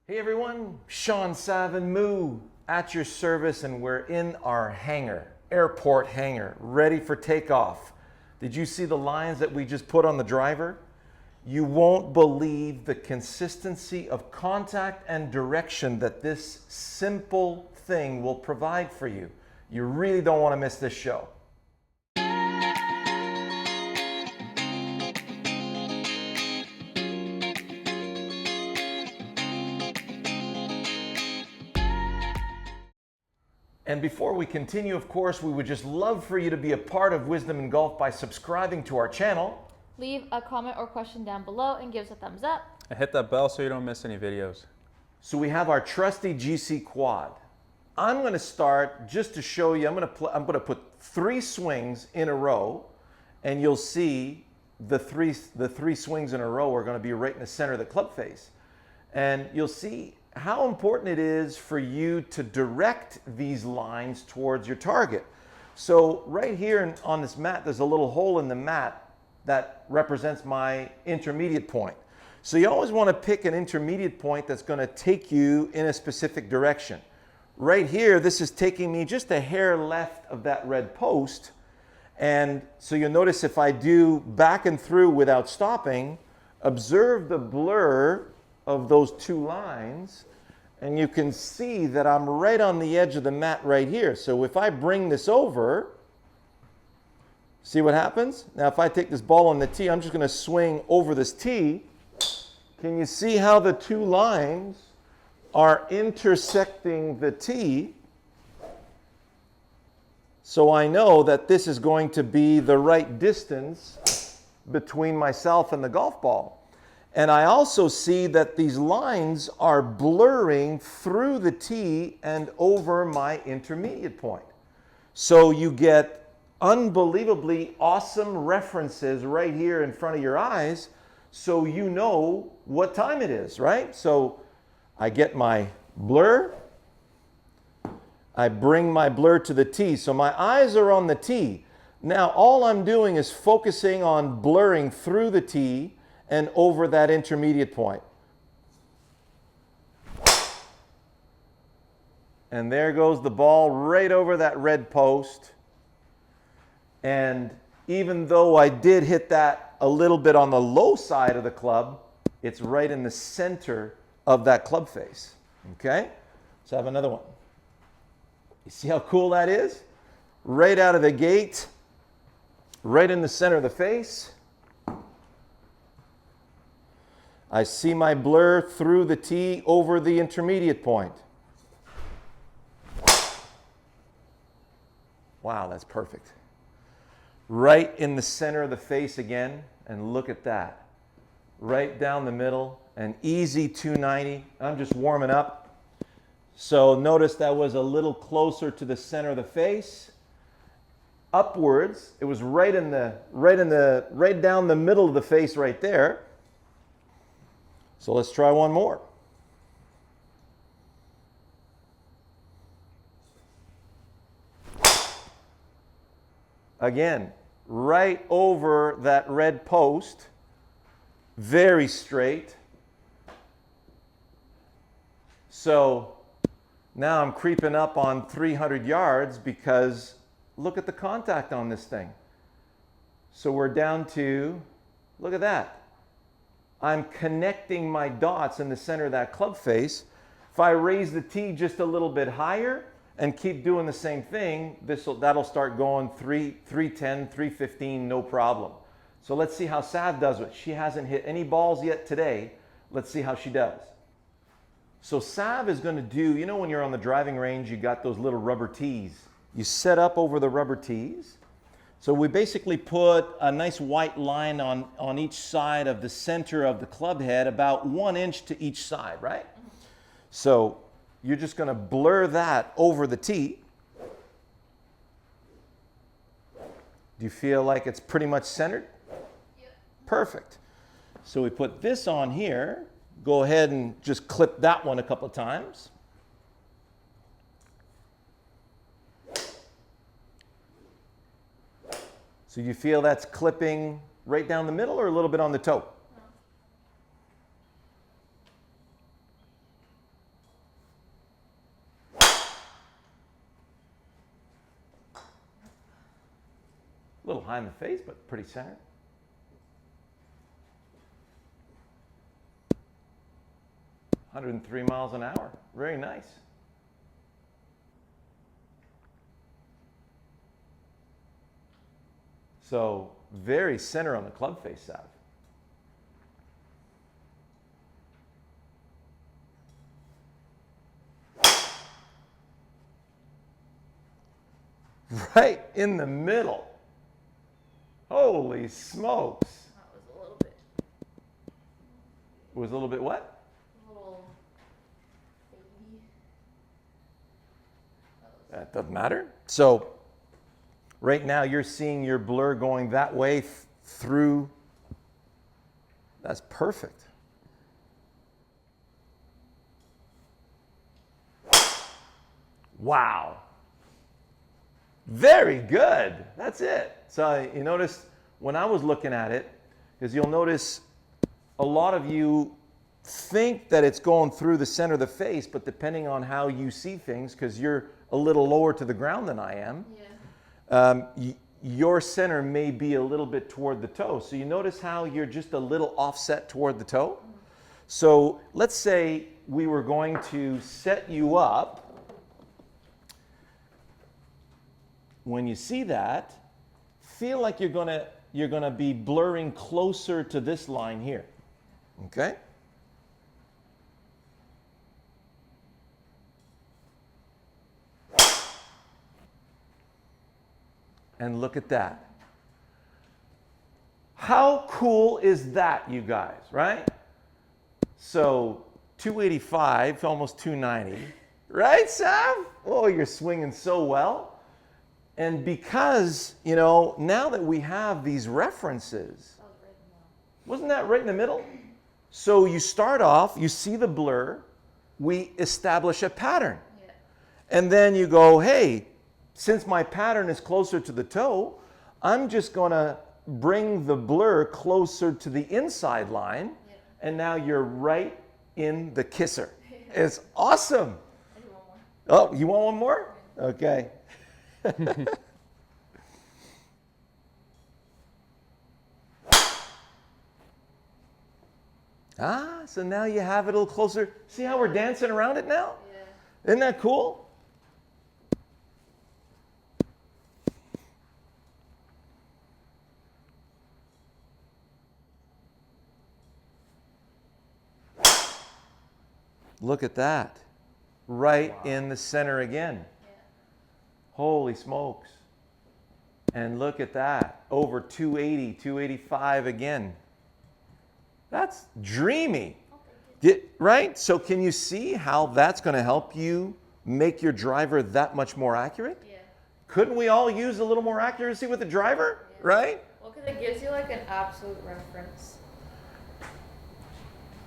Hey everyone, Shawn Sav Mu at your service, and we're in our hangar, airport hangar, ready for takeoff. Did you see the lines that we just put on the driver? You won't believe the consistency of contact and direction that this simple thing will provide for you. You really don't want to miss this show. And before we continue, of course, we would just love for you to be a part of Wisdom in Golf by subscribing to our channel. Leave a comment or question down below and give us a thumbs up. And hit that bell so you don't miss any videos. So we have our trusty GC quad. I'm going to start just to show you. I'm going to put 3 swings in a row, and you'll see the three swings in a row are going to be right in the center of the club face, and you'll see how important it is for you to direct these lines towards your target. So right here on this mat, there's a little hole in the mat that represents my intermediate point. So you always want to pick an intermediate point that's going to take you in a specific direction. Right here, this is taking me just a hair left of that red post. And so you'll notice if I do back and through without stopping, observe the blur of those 2 lines, and you can see that I'm right on the edge of the mat right here. So if I bring this over, see what happens? Now if I take this ball on the tee, I'm just going to swing over this tee. Can you see how the 2 lines are intersecting the tee? So I know that this is going to be the right distance between myself and the golf ball. And I also see that these lines are blurring through the tee and over my intermediate point. So you get unbelievably awesome references right here in front of your eyes, so you know what time it is, right? So I get my blur, I bring my blur to the tee. So my eyes are on the tee. Now all I'm doing is focusing on blurring through the tee and over that intermediate point. And there goes the ball right over that red post. And even though I did hit that a little bit on the low side of the club, it's right in the center of that club face. Okay? Let's have another one. You see how cool that is? Right out of the gate, right in the center of the face. I see my blur through the tee over the intermediate point. Wow, that's perfect. Right in the center of the face again, and look at that. Right down the middle, an easy 290. I'm just warming up. So notice that was a little closer to the center of the face. Upwards, it was right down the middle of the face right there. So let's try one more. Again, right over that red post, very straight. So now I'm creeping up on 300 yards because look at the contact on this thing. So we're down to, look at that. I'm connecting my dots in the center of that club face. If I raise the tee just a little bit higher and keep doing the same thing, that'll start going 310, 315, no problem. So let's see how Sav does it. She hasn't hit any balls yet today. Let's see how she does. So Sav is going to do, you know when you're on the driving range, you got those little rubber tees. You set up over the rubber tees. So we basically put a nice white line on each side of the center of the club head, about 1 inch to each side, right? So you're just going to blur that over the tee. Do you feel like it's pretty much centered? Yep. Perfect. So we put this on here. Go ahead and just clip that one a couple of times. So you feel that's clipping right down the middle or a little bit on the toe? A little high in the face, but pretty centered. $103 miles an hour. Very nice. So very center on the club face, Sav. Right in the middle. Holy smokes. That was a little bit. It was a little bit what? A little baby. That doesn't matter. So right now you're seeing your blur going that way through. That's perfect. Wow. Very good. That's it. So you notice when I was looking at it, is you'll notice a lot of you think that it's going through the center of the face, but depending on how you see things, because you're a little lower to the ground than I am, your center may be a little bit toward the toe. So you notice how you're just a little offset toward the toe? So let's say we were going to set you up. When you see that, feel like you're gonna be blurring closer to this line here. Okay? And look at that. How cool is that, you guys, right? So 285, almost 290. Right, Sav? Oh, you're swinging so well. And because, you know, now that we have these references, wasn't that right in the middle? So you start off, you see the blur, we establish a pattern. Yeah. And then you go, hey, since my pattern is closer to the toe, I'm just going to bring the blur closer to the inside line. Yeah. And now you're right in the kisser. It's awesome. I do want more. Oh, you want one more? Okay. So now you have it a little closer. See how we're dancing around it now? Yeah. Isn't that cool? Look at that. Right in the center again. Holy smokes. And look at that. Over 280, 285 again. That's dreamy. Right? So can you see how that's going to help you make your driver that much more accurate? Yeah. Couldn't we all use a little more accuracy with the driver? Yeah. Right? Well, because it gives you like an absolute reference.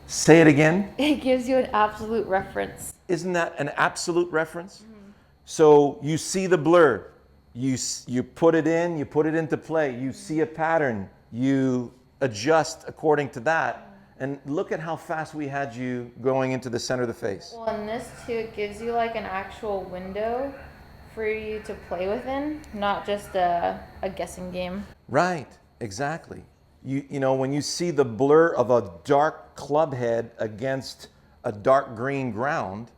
Say it again. It gives you an absolute reference. Isn't that an absolute reference? Mm-hmm. So you see the blur, you put it in, you put it into play, you see a pattern, you adjust according to that, and look at how fast we had you going into the center of the face. Well, and this too, it gives you like an actual window for you to play within, not just a guessing game. Right, exactly. You know, when you see the blur of a dark club head against a dark green ground,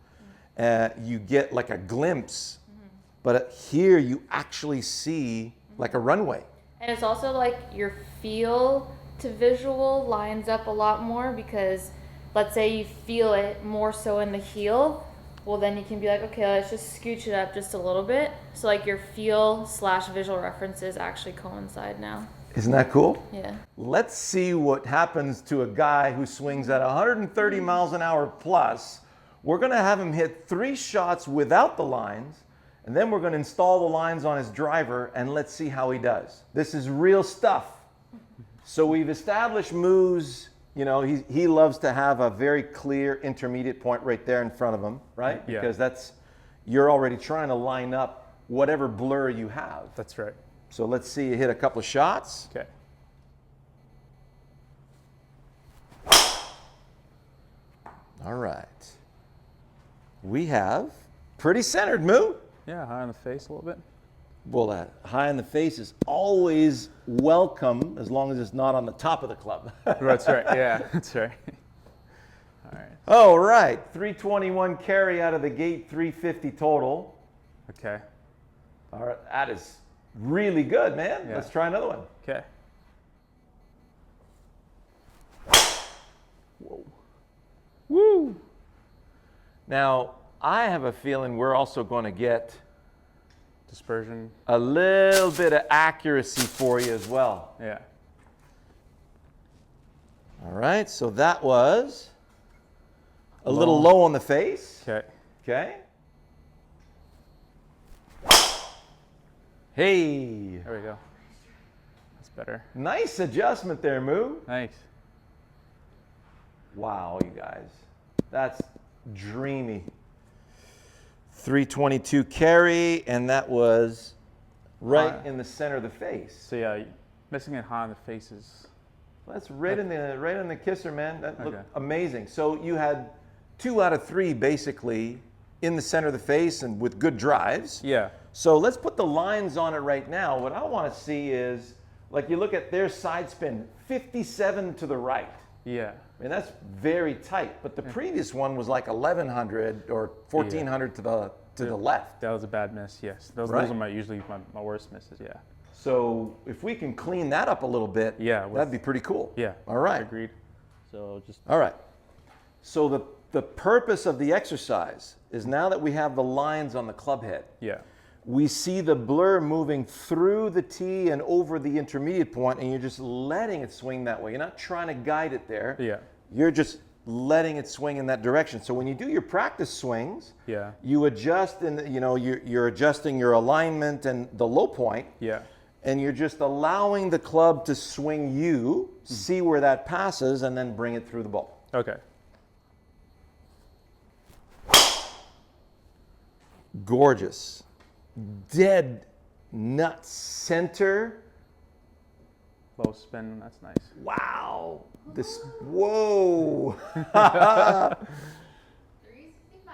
you get like a glimpse, but here you actually see like a runway. And it's also like your feel to visual lines up a lot more, because let's say you feel it more so in the heel, well then you can be like, okay, let's just scooch it up just a little bit. So like your feel / visual references actually coincide now. Isn't that cool? Yeah. Let's see what happens to a guy who swings at 130 miles an hour plus. We're going to have him hit 3 shots without the lines, and then we're going to install the lines on his driver, and let's see how he does. This is real stuff. So we've established Mu's, you know, he loves to have a very clear intermediate point right there in front of him, right? Yeah. Because you're already trying to line up whatever blur you have. That's right. So let's see you hit a couple of shots. Okay. All right. We have pretty centered, Mu. Yeah, high on the face a little bit. Well, that high in the face is always welcome as long as it's not on the top of the club. That's right. Yeah, that's right. All right. All right. 321 carry out of the gate, 350 total. Okay. All right. That is really good, man. Yeah. Let's try another one. Okay. Whoa. Woo. Now, I have a feeling we're also going to get Dispersion. a little bit of accuracy for you as well. Yeah. All right, so that was a little low on the face. Okay. Okay. Hey. There we go. That's better. Nice adjustment there, Moo. Thanks. Wow, you guys. That's dreamy. 322 carry, and that was right in the center of the face. So yeah, missing it high on the faces. That's right in the kisser, man. That looked Okay. amazing. So you had 2 out of 3 basically in the center of the face and with good drives. Yeah. So let's put the lines on it right now. What I want to see is, like, you look at their side spin, 57 to the right. Yeah. I mean, that's very tight. But the previous one was like 1100 or 1400 to the left. That was a bad miss. Yes. Those Right. are usually my worst misses. Yeah. So if we can clean that up a little bit, Yeah, that'd be pretty cool. Yeah. All right. Agreed. So just. All right. So the purpose of the exercise is now that we have the lines on the club head, Yeah. we see the blur moving through the tee and over the intermediate point, and you're just letting it swing that way. You're not trying to guide it there. Yeah. You're just letting it swing in that direction. So when you do your practice swings, Yeah. you adjust, and you're adjusting your alignment and the low point, Yeah. and you're just allowing the club to swing you, see where that passes, and then bring it through the ball. Okay. Gorgeous. Dead nut center. Low spin. That's nice. Wow. This, whoa. 365.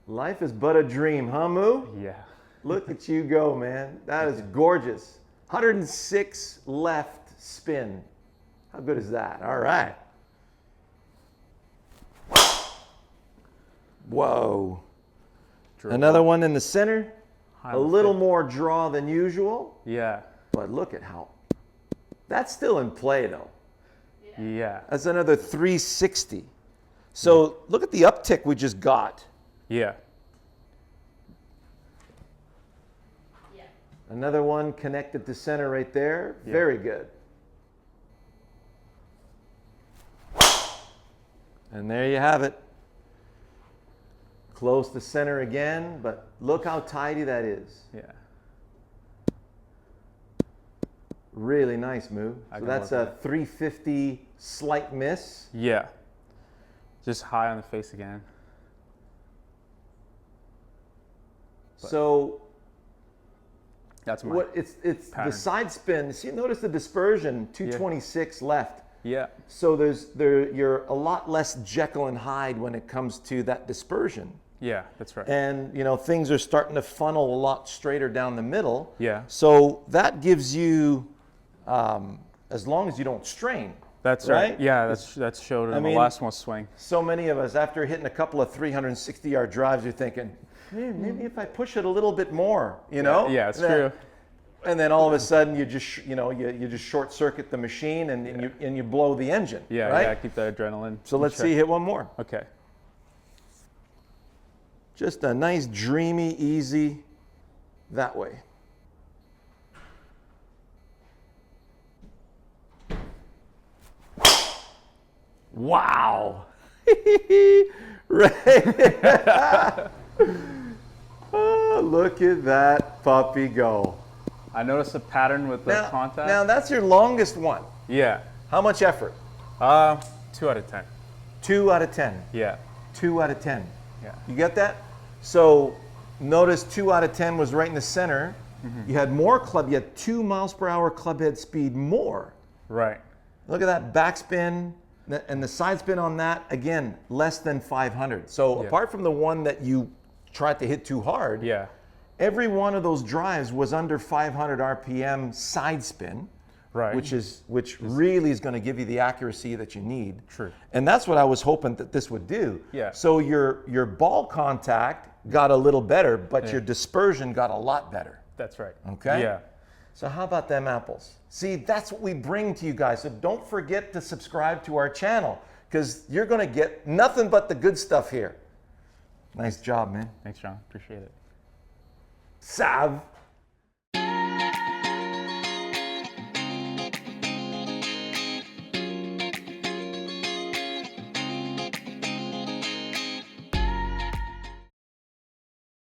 Life is but a dream, huh, Moo? Yeah. Look at you go, man. That is gorgeous. 106 left spin. How good is that? All right. Whoa. Another one in the center. High A on the little face. more draw than usual, Yeah. but look at how. That's still in play, though. Yeah. That's another 360. So look at the uptick we just got. Yeah. Yeah. Another one connected to center right there. Yeah. Very good. And there you have it. Close to center again, but look how tidy that is. Yeah. Really nice move. I So can that's work a with 350 slight miss. Yeah. Just high on the face again. So That's my. what it's the pattern. side spin. See, notice the dispersion, 226 left. Yeah. So you're a lot less Jekyll and Hyde when it comes to that dispersion. Yeah. That's right. And things are starting to funnel a lot straighter down the middle. Yeah. So that gives you, as long as you don't strain. That's right? right. Yeah. That's showed in the mean- last one swing. So many of us, after hitting a couple of 360-yard drives, you're thinking, maybe if I push it a little bit more, Yeah. It's true. And then all of a sudden, you just you just short circuit the machine and you blow the engine. Yeah. Right. Yeah. Keep the adrenaline. So let's see, hit one more. Okay. Just a nice, dreamy, easy, that way. Wow. Right. Oh, look at that puppy go. I noticed a pattern with the contact. Now that's your longest one. Yeah. How much effort? 2 out of 10. 2 out of 10. Yeah. 2 out of 10. Yeah. You get that? So notice 2 out of 10 was right in the center. You had more club, you had 2 miles per hour club head speed more. Right. Look at that backspin and the side spin on that, again, less than 500. So Yeah. apart from the one that you tried to hit too hard. Yeah. Every one of those drives was under 500 RPM side spin, Right. which really is going to give you the accuracy that you need. True. And that's what I was hoping that this would do. Yeah. So your ball contact got a little better, but your dispersion got a lot better. That's right. Okay? Yeah. So how about them apples? See, that's what we bring to you guys. So don't forget to subscribe to our channel, because you're going to get nothing but the good stuff here. Nice job, man. Thanks, Shawn. Appreciate it. Sav.